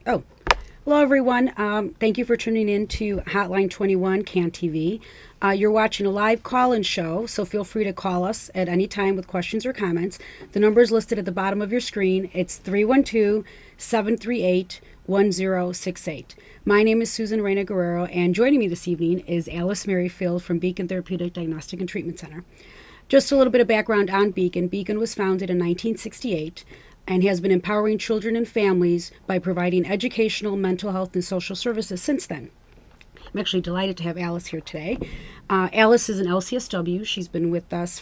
Oh, hello everyone. Thank you for tuning in to Hotline 21 CAN TV. You're watching a live call-in show, so feel free to call us at any time with questions or comments. The number is listed at the bottom of your screen. It's 312-738-1068. My name is Susan Reyna Guerrero, and joining me this evening is Alice Merrifield from Beacon Therapeutic Diagnostic and Treatment Center. Just a little bit of background on Beacon. Beacon was founded in 1968 and has been empowering children and families by providing educational, mental health, and social services since then. I'm actually delighted to have Alice here today. Alice is an LCSW. She's been with us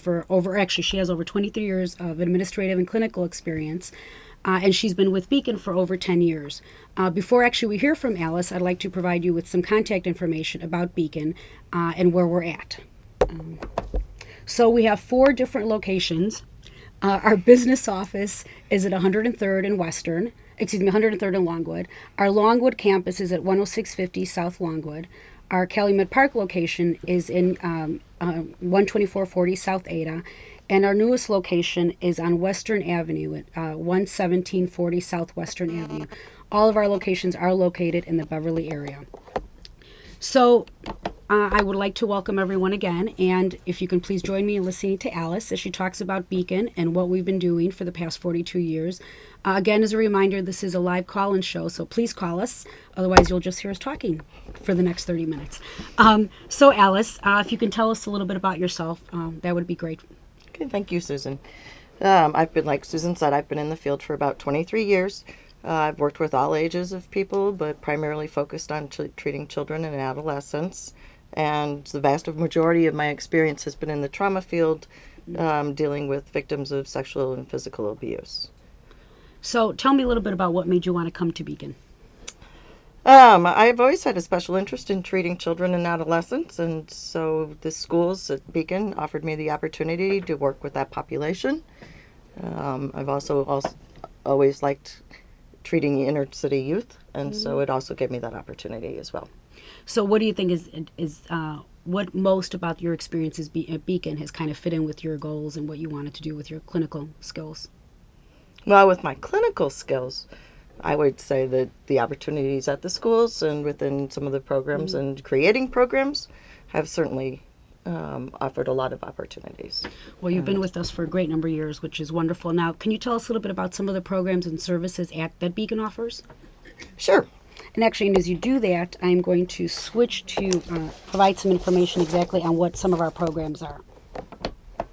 she has over 23 years of administrative and clinical experience, and she's been with Beacon for over 10 years. Before we hear from Alice, I'd like to provide you with some contact information about Beacon and where we're at. So we have 4 different locations. Our business office is at 103rd and 103rd and Longwood. Our Longwood campus is at 10650 South Longwood. Our Calumet Park location is in 12440 South Ada. And our newest location is on Western Avenue at 11740 South Western Avenue. All of our locations are located in the Beverly area. So I would like to welcome everyone again, and if you can please join me in listening to Alice as she talks about Beacon and what we've been doing for the past 42 years. Again, as a reminder, this is a live call-in show, so please call us. Otherwise, you'll just hear us talking for the next 30 minutes. So Alice, if you can tell us a little bit about yourself, that would be great. Okay, thank you, Susan. Like Susan said, I've been in the field for about 23 years. I've worked with all ages of people, but primarily focused on treating children and adolescents. And the vast majority of my experience has been in the trauma field, dealing with victims of sexual and physical abuse. So tell me a little bit about what made you want to come to Beacon. I've always had a special interest in treating children and adolescents, and so the schools at Beacon offered me the opportunity to work with that population. I've also always liked treating inner city youth, and so it also gave me that opportunity as well. So what do you think is what most about your experiences at Beacon has kind of fit in with your goals and what you wanted to do with your clinical skills? Well, with my clinical skills, I would say that the opportunities at the schools and within some of the programs and creating programs have certainly offered a lot of opportunities. Well, you've been with us for a great number of years, which is wonderful. Now, can you tell us a little bit about some of the programs and services that Beacon offers? Sure. And as you do that, I'm going to switch to provide some information exactly on what some of our programs are.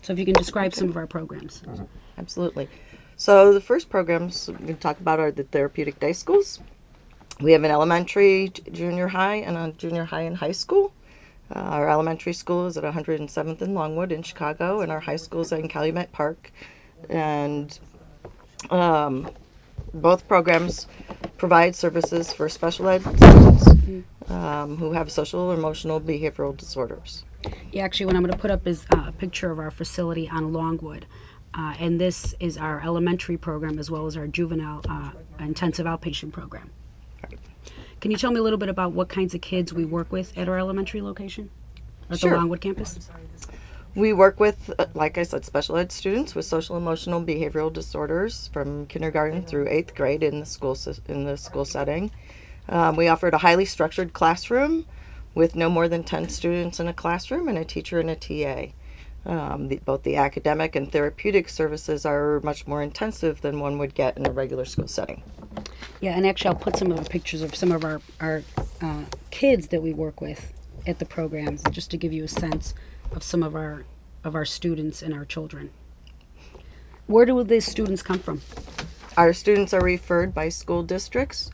So if you can describe some of our programs. Absolutely. So the first programs we can talk about are the therapeutic day schools. We have an elementary, junior high, and a junior high and high school. Our elementary school is at 107th and Longwood in Chicago, and our high school is in Calumet Park. And both programs provide services for special ed students who have social or emotional behavioral disorders. Yeah, what I'm going to put up is a picture of our facility on Longwood. And this is our elementary program as well as our juvenile intensive outpatient program. Right. Can you tell me a little bit about what kinds of kids we work with at our elementary location, at Sure. the Longwood campus? We work with, like I said, special ed students with social, emotional, behavioral disorders from kindergarten through 8th grade in the school setting. We offered a highly structured classroom with no more than 10 students in a classroom and a teacher and a TA. Both the academic and therapeutic services are much more intensive than one would get in a regular school setting. Yeah, and I'll put some of the pictures of some of our kids that we work with at the programs, just to give you a sense of some of our students and our children. Where do these students come from? Our students are referred by school districts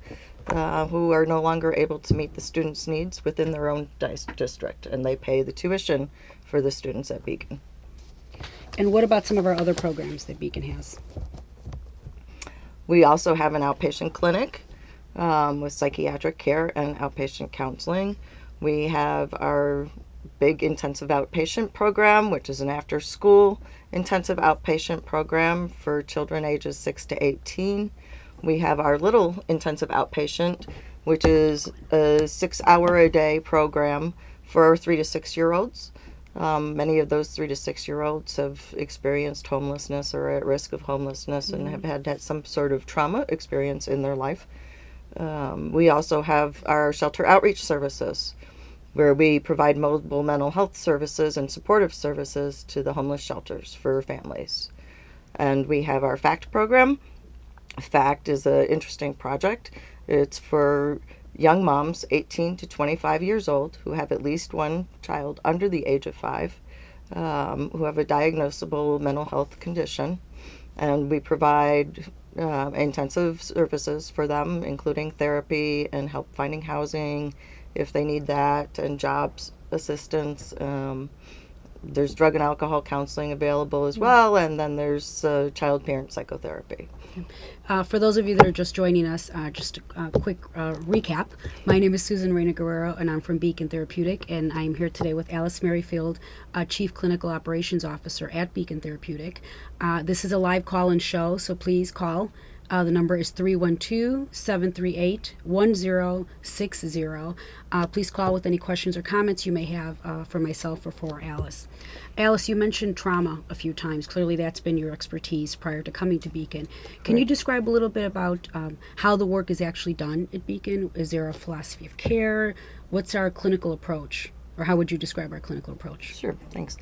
who are no longer able to meet the students' needs within their own district, and they pay the tuition for the students at Beacon. And what about some of our other programs that Beacon has? We also have an outpatient clinic with psychiatric care and outpatient counseling. We have our big intensive outpatient program, which is an after-school intensive outpatient program for children ages 6 to 18. We have our little intensive outpatient, which is a 6-hour-a-day program for 3 to 6-year-olds. Many of those 3 to 6-year-olds have experienced homelessness or are at risk of homelessness and have had some sort of trauma experience in their life. We also have our shelter outreach services, where we provide mobile mental health services and supportive services to the homeless shelters for families. And we have our FACT program. FACT is an interesting project. It's for young moms 18 to 25 years old who have at least one child under the age of 5, who have a diagnosable mental health condition. And we provide intensive services for them, including therapy and help finding housing if they need that, and jobs assistance. There's drug and alcohol counseling available as well, and then there's child-parent psychotherapy. For those of you that are just joining us, just a quick recap. My name is Susan Reyna Guerrero, and I'm from Beacon Therapeutic, and I'm here today with Alice Merrifield, Chief Clinical Operations Officer at Beacon Therapeutic. This is a live call-in show, so please call. The number is 312-738-1060. Please call with any questions or comments you may have for myself or for Alice. Alice, you mentioned trauma a few times. Clearly that's been your expertise prior to coming to Beacon. Can you describe a little bit about how the work is actually done at Beacon? Is there a philosophy of care? What's our clinical approach? Or how would you describe our clinical approach? Sure, thanks.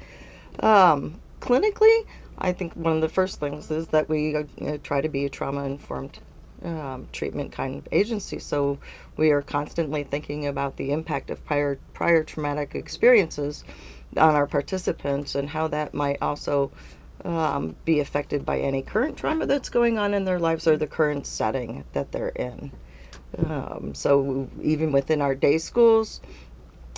Clinically, I think one of the first things is that we try to be a trauma-informed treatment kind of agency. So we are constantly thinking about the impact of prior traumatic experiences on our participants and how that might also be affected by any current trauma that's going on in their lives or the current setting that they're in. So even within our day schools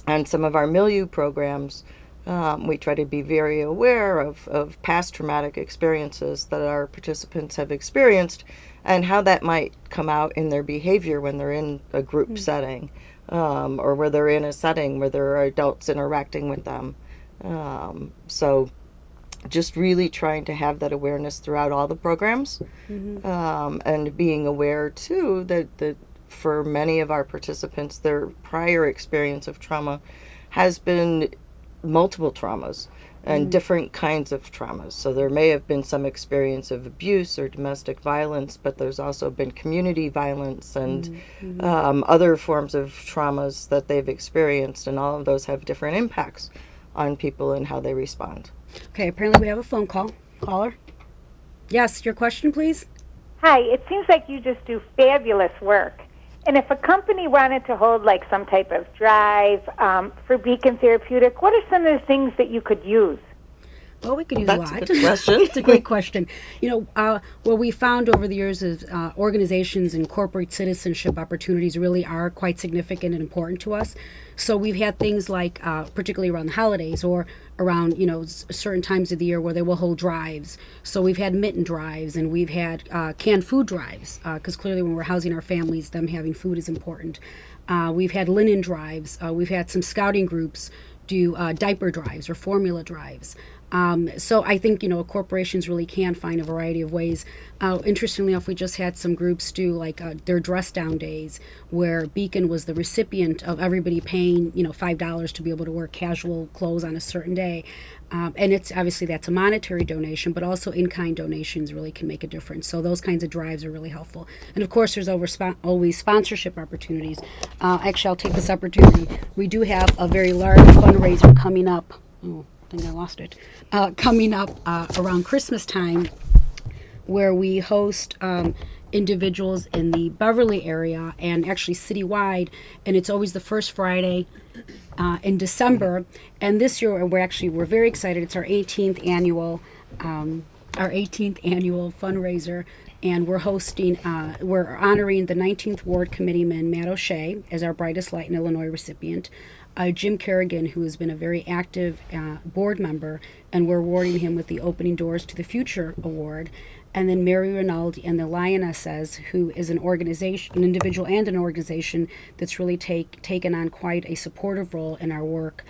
and some of our milieu programs, we try to be very aware of past traumatic experiences that our participants have experienced and how that might come out in their behavior when they're in a group setting, or where they're in a setting where there are adults interacting with them. So just really trying to have that awareness throughout all the programs, and being aware too that for many of our participants, their prior experience of trauma has been multiple traumas and different kinds of traumas. So there may have been some experience of abuse or domestic violence, but there's also been community violence and other forms of traumas that they've experienced, and all of those have different impacts on people and how they respond. Okay, apparently we have a phone call. Caller? Yes, your question, please? Hi, it seems like you just do fabulous work. And if a company wanted to hold like some type of drive for Beacon Therapeutic, what are some of the things that you could use? Well, we could use That's a lot. a good question. It's a great question. What we found over the years is organizations and corporate citizenship opportunities really are quite significant and important to us. So we've had things like, particularly around the holidays or around, certain times of the year where they will hold drives. So we've had mitten drives and we've had canned food drives, because clearly when we're housing our families, them having food is important. We've had linen drives. We've had some scouting groups do diaper drives or formula drives. So I think, corporations really can find a variety of ways. Interestingly enough, we just had some groups do like their dress down days where Beacon was the recipient of everybody paying, $5 to be able to wear casual clothes on a certain day. And it's obviously that's a monetary donation, but also in-kind donations really can make a difference. So those kinds of drives are really helpful. And of course, there's always sponsorship opportunities. Actually, I'll take this opportunity. We do have a very large fundraiser coming up. Oh, I think I lost it. Coming up around Christmas time, where we host individuals in the Beverly area and actually citywide, and it's always the first Friday in December. And this year we're very excited. It's our 18th annual fundraiser, and we're hosting we're honoring the 19th Ward Committeeman Matt O'Shea as our Brightest Light in Illinois recipient. Jim Kerrigan, who has been a very active board member, and we're awarding him with the Opening Doors to the Future Award. And then Mary Rinaldi and the Lionesses, who is an organization, an individual and an organization that's really taken on quite a supportive role in our work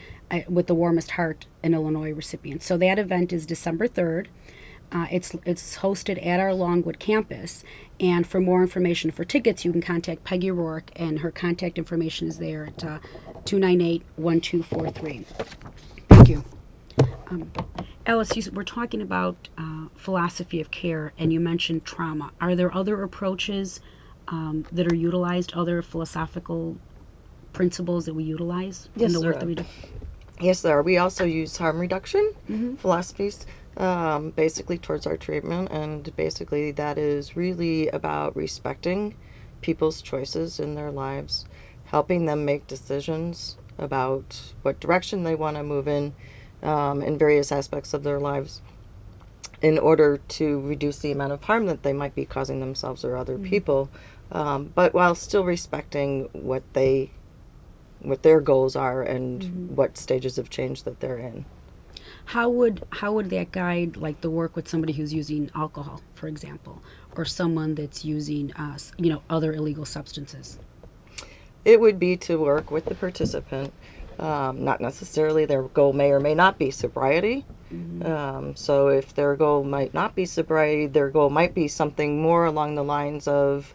with the Warmest Heart in Illinois recipients. So that event is December 3rd. It's hosted at our Longwood campus, and for more information, for tickets, you can contact Peggy Rourke, and her contact information is there at 298-1243. Thank you. Alice, we're talking about philosophy of care, and you mentioned trauma. Are there other approaches that are utilized, other philosophical principles that we utilize in Yes, the work there that we do? Yes, there are. We also use harm reduction philosophies basically towards our treatment, and basically that is really about respecting people's choices in their lives, helping them make decisions about what direction they want to move in various aspects of their lives in order to reduce the amount of harm that they might be causing themselves or other people, but while still respecting what their goals are and what stages of change that they're in. How would that guide like the work with somebody who's using alcohol, for example, or someone that's using other illegal substances? It would be to work with the participant. Not necessarily their goal may or may not be sobriety. So if their goal might not be sobriety, their goal might be something more along the lines of,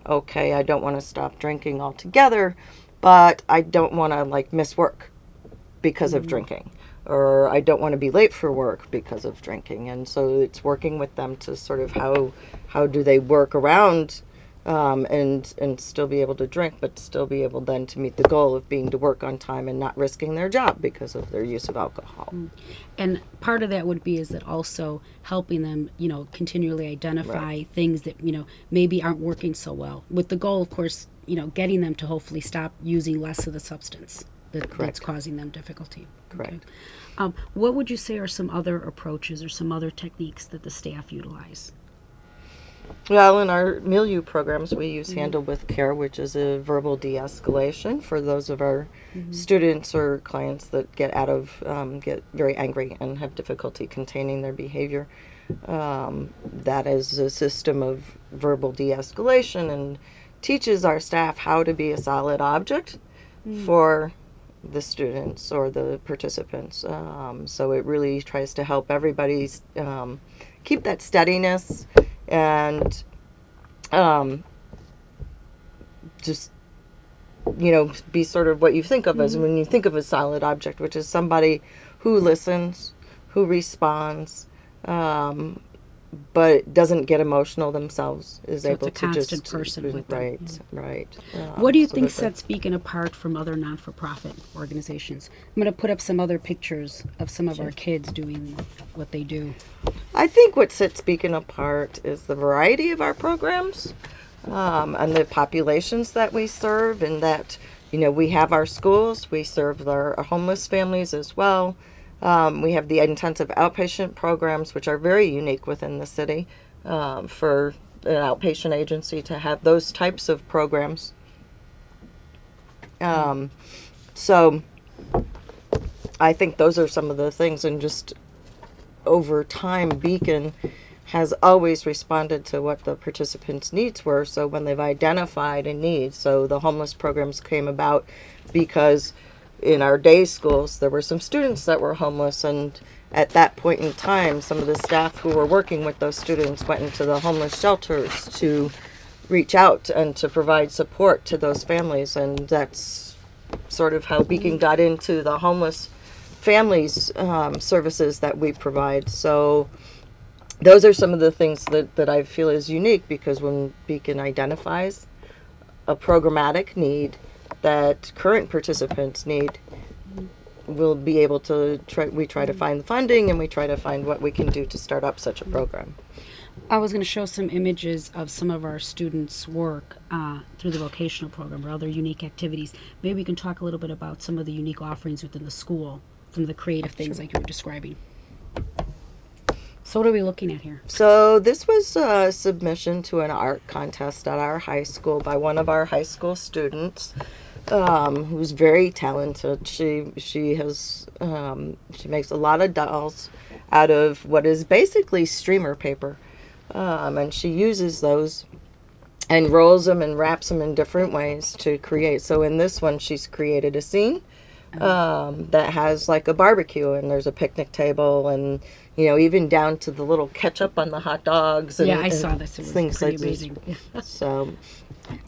okay, I don't want to stop drinking altogether, but I don't want to like miss work because of drinking, or I don't want to be late for work because of drinking. And so it's working with them to sort of how do they work around and still be able to drink, but still be able then to meet the goal of being to work on time and not risking their job because of their use of alcohol. And part of that would be is that also helping them, continually identify things that, maybe aren't working so well, with the goal, of course, getting them to hopefully stop using less of the substance that's causing them difficulty. Correct. Okay. What would you say are some other approaches or some other techniques that the staff utilize? Well, in our milieu programs, we use Handle with Care, which is a verbal de-escalation for those of our students or clients that get very angry and have difficulty containing their behavior. That is a system of verbal de-escalation and teaches our staff how to be a solid object for the students or the participants. So it really tries to help everybody keep that steadiness and just be sort of what you think of as when you think of a solid object, which is somebody who listens, who responds, but doesn't get emotional themselves, is So able it's a to constant just person with them. right. What do you so think that they- sets Beacon apart from other non-for-profit organizations? I'm going to put up some other pictures of some of our kids doing what they do. I think what sets Beacon apart is the variety of our programs and the populations that we serve, and that we have our schools, we serve our homeless families as well. We have the intensive outpatient programs, which are very unique within the city for an outpatient agency to have those types of programs. So I think those are some of the things, and just over time, Beacon has always responded to what the participants' needs were. So when they've identified a need, so the homeless programs came about because in our day schools there were some students that were homeless, and at that point in time some of the staff who were working with those students went into the homeless shelters to reach out and to provide support to those families, and that's sort of how Beacon got into the homeless families services that we provide. So those are some of the things that I feel is unique, because when Beacon identifies a programmatic need that current participants need, we'll be able to try to find the funding, and we try to find what we can do to start up such a program. I was going to show some images of some of our students' work through the vocational program or other unique activities. Maybe we can talk a little bit about some of the unique offerings within the school, some of the creative things like you were describing. So what are we looking at here? So this was a submission to an art contest at our high school by one of our high school students, who's very talented. She makes a lot of dolls out of what is basically streamer paper, and she uses those and rolls them and wraps them in different ways to create. So in this one, she's created a scene that has like a barbecue, and there's a picnic table, and even down to the little ketchup on the hot dogs. And, Yeah, I saw this. It was things pretty like amazing. this. So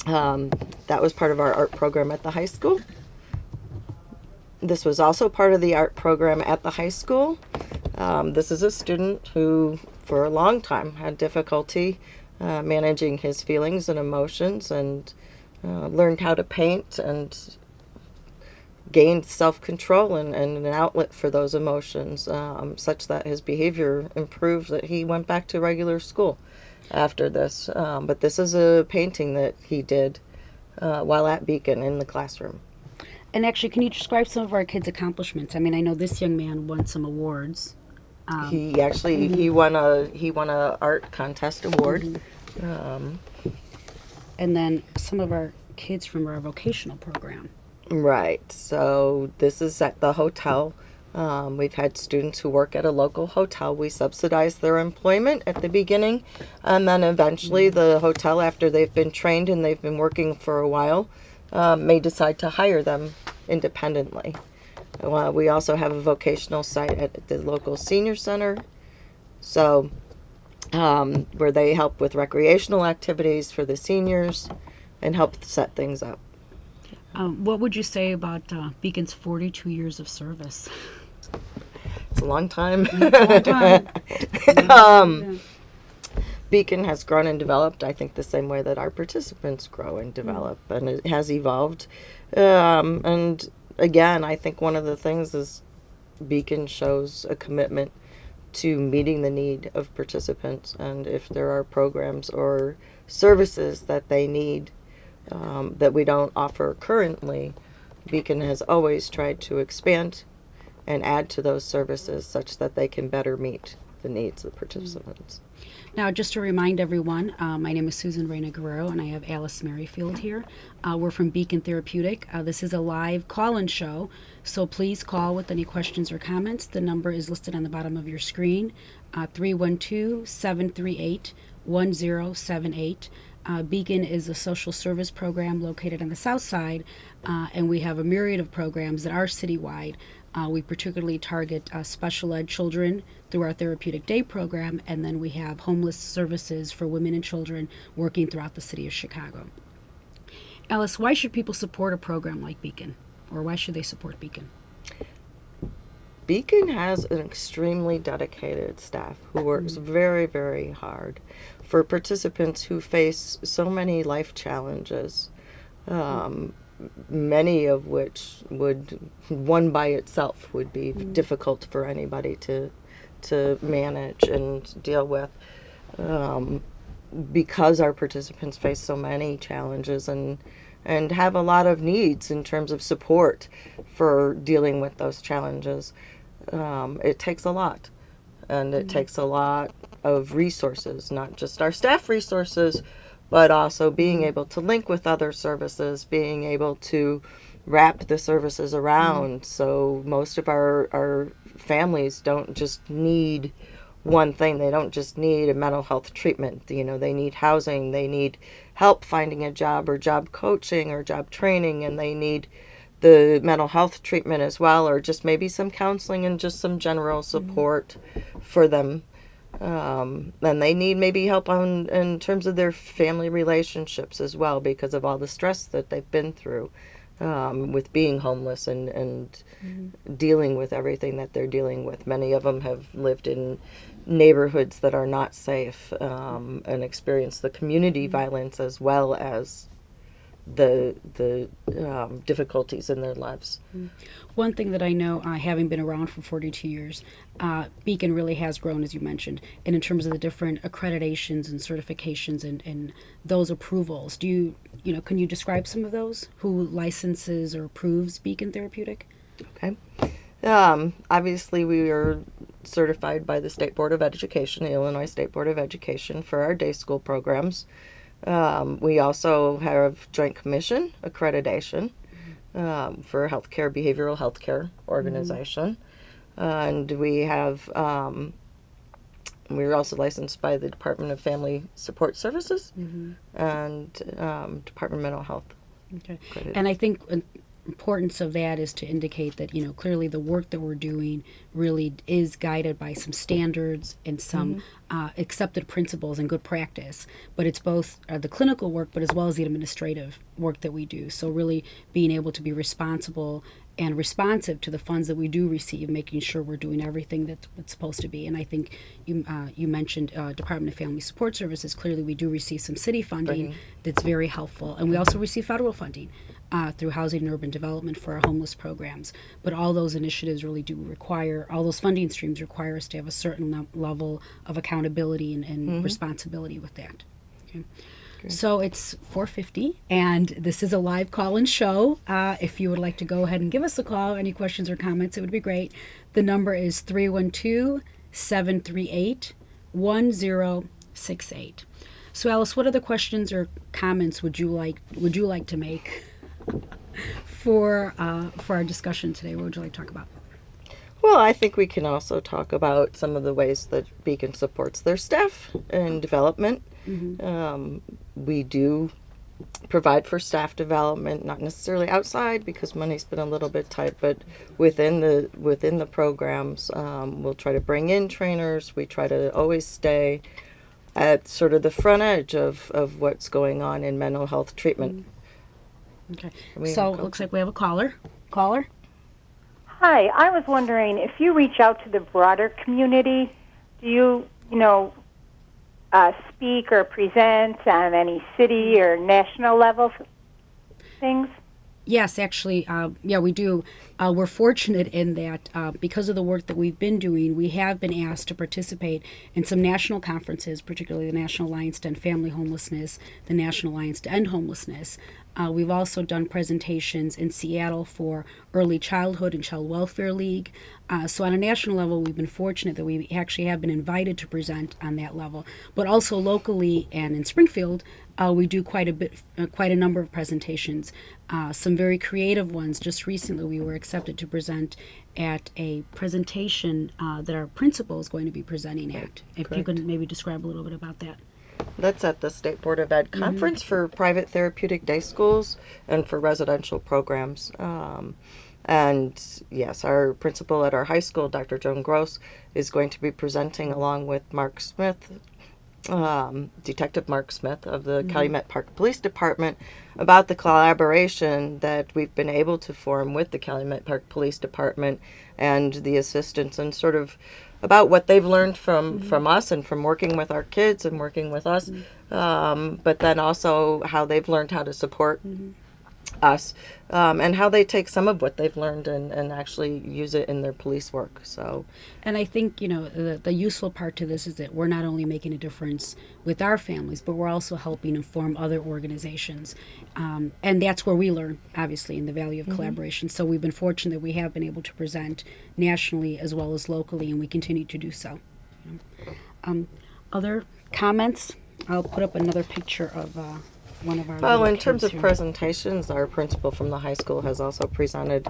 that was part of our art program at the high school. This was also part of the art program at the high school. This is a student who, for a long time, had difficulty managing his feelings and emotions, and learned how to paint and gained self-control and an outlet for those emotions, such that his behavior improved, that he went back to regular school after this. But this is a painting that he did while at Beacon in the classroom. And actually, can you describe some of our kids' accomplishments? I mean, I know this young man won some awards. He actually he won a art contest award. And then some of our kids from our vocational program. Right. So this is at the hotel. We've had students who work at a local hotel. We subsidize their employment at the beginning, and then eventually the hotel, after they've been trained and they've been working for a while, may decide to hire them independently. We also have a vocational site at the local senior center, so where they help with recreational activities for the seniors and help set things up. What would you say about Beacon's 42 years of service? It's a long time. Yeah. Beacon has grown and developed, I think, the same way that our participants grow and develop, and it has evolved. And again, I think one of the things is Beacon shows a commitment to meeting the need of participants, and if there are programs or services that they need that we don't offer currently, Beacon has always tried to expand and add to those services such that they can better meet the needs of participants. Now, just to remind everyone, my name is Susan Reyna Guerrero, and I have Alice Merrifield here. We're from Beacon Therapeutic. This is a live call-in show, so please call with any questions or comments. The number is listed on the bottom of your screen, 312-738-1078. Beacon is a social service program located on the south side, and we have a myriad of programs that are citywide. We particularly target special ed children through our Therapeutic Day program, and then we have homeless services for women and children working throughout the city of Chicago. Alice, why should people support a program like Beacon, or why should they support Beacon? Beacon has an extremely dedicated staff who works very, very hard for participants who face so many life challenges, many of which one by itself would be difficult for anybody to manage and deal with, because our participants face so many challenges and have a lot of needs in terms of support for dealing with those challenges. It takes a lot, and it takes a lot of resources, not just our staff resources, but also being able to link with other services, being able to wrap the services around. So most of our families don't just need one thing. They don't just need a mental health treatment. You know, they need housing, they need help finding a job or job coaching or job training, and they need the mental health treatment as well, or just maybe some counseling and just some general support for them. And they need maybe help in terms of their family relationships as well, because of all the stress that they've been through with being homeless and dealing with everything that they're dealing with. Many of them have lived in neighborhoods that are not safe, and experienced the community violence as well as the difficulties in their lives. One thing that I know, having been around for 42 years, Beacon really has grown, as you mentioned, and in terms of the different accreditations and certifications and those approvals. Can you describe some of those? Who licenses or approves Beacon Therapeutic? Okay. Obviously, we are certified by the State Board of Education, the Illinois State Board of Education, for our day school programs. We also have Joint Commission accreditation for a behavioral healthcare organization. And we have, we're also licensed by the Department of Family Support Services and Department of Mental Health. Okay. And I think importance of that is to indicate that, clearly the work that we're doing really is guided by some standards and some accepted principles and good practice. But it's both the clinical work, but as well as the administrative work that we do. So really being able to be responsible and responsive to the funds that we do receive, making sure we're doing everything that's what's supposed to be. And I think you mentioned Department of Family Support Services. Clearly, we do receive some city funding that's very helpful, and we also receive federal funding through Housing and Urban Development for our homeless programs. But all those initiatives really do require, all those funding streams require us to have a certain level of accountability and responsibility with that. Okay. So it's 4:50, and this is a live call-in show. If you would like to go ahead and give us a call, any questions or comments, it would be great. The number is 312-738-1068. So Alice, what other questions or comments would you like to make for our discussion today? What would you like to talk about? Well, I think we can also talk about some of the ways that Beacon supports their staff in development. We do provide for staff development, not necessarily outside because money's been a little bit tight, but within the programs, we'll try to bring in trainers. We try to always stay at sort of the front edge of what's going on in mental health treatment. Mm-hmm. Okay. So it looks like we have a caller. Caller? Hi, I was wondering if you reach out to the broader community, do you speak or present on any city or national level things? Yes, actually, we do. We're fortunate in that because of the work that we've been doing, we have been asked to participate in some national conferences, particularly the National Alliance to End Family Homelessness, the National Alliance to End Homelessness. We've also done presentations in Seattle for Early Childhood and Child Welfare League. So on a national level, we've been fortunate that we actually have been invited to present on that level. But also locally and in Springfield, we do quite a number of presentations. Some very creative ones. Just recently, we were accepted to present at a presentation that our principal is going to be presenting at. If you could maybe describe a little bit about that. That's at the State Board of Ed conference for private therapeutic day schools and for residential programs. And yes, our principal at our high school, Dr. Joan Gross, is going to be presenting along with Mark Smith, Detective Mark Smith of the Calumet Park Police Department, about the collaboration that we've been able to form with the Calumet Park Police Department and the assistants, and sort of about what they've learned from us and from working with our kids and working with us, but then also how they've learned how to support us, and how they take some of what they've learned and actually use it in their police work. So, and I think the useful part to this is that we're not only making a difference with our families, but we're also helping inform other organizations, and that's where we learn, obviously, in the value of collaboration. So we've been fortunate that we have been able to present nationally as well as locally, and we continue to do so. Other comments? I'll put up another picture of one of our. Well, in terms of here. presentations, our principal from the high school has also presented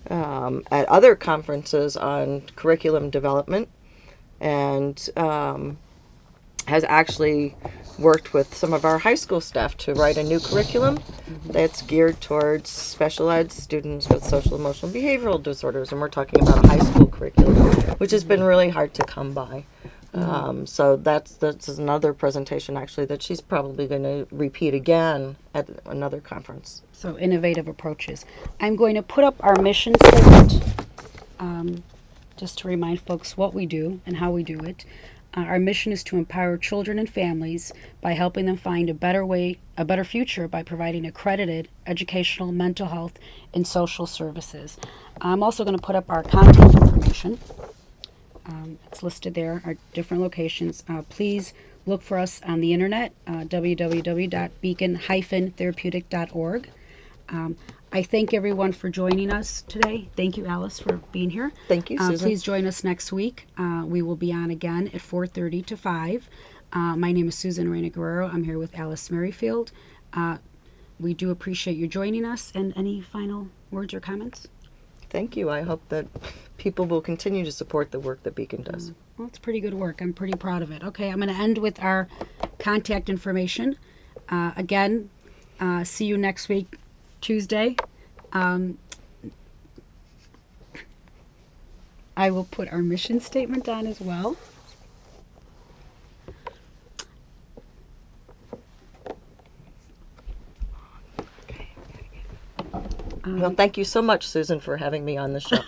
at other conferences on curriculum development, and has actually worked with some of our high school staff to write a new curriculum that's geared towards special ed students with social, emotional, behavioral disorders. And we're talking about a high school curriculum, which has been really hard to come by. So that's another presentation actually that she's probably going to repeat again at another conference. So innovative approaches. I'm going to put up our mission statement just to remind folks what we do and how we do it. Our mission is to empower children and families by helping them find a better future by providing accredited educational, mental health, and social services. I'm also going to put up our contact information. It's listed there, our different locations. Please look for us on the internet, www.beacon-therapeutic.org. I thank everyone for joining us today. Thank you, Alice, for being here. Thank you, Susan. Please join us next week. We will be on again at 4:30 to 5. My name is Susan Reyna Guerrero. I'm here with Alice Merrifield. We do appreciate you joining us. And any final words or comments? Thank you. I hope that people will continue to support the work that Beacon does. Well, it's pretty good work. I'm pretty proud of it. Okay, I'm going to end with our contact information. Again, see you next week, Tuesday. I will put our mission statement on as well. Well, thank you so much, Susan, for having me on the show.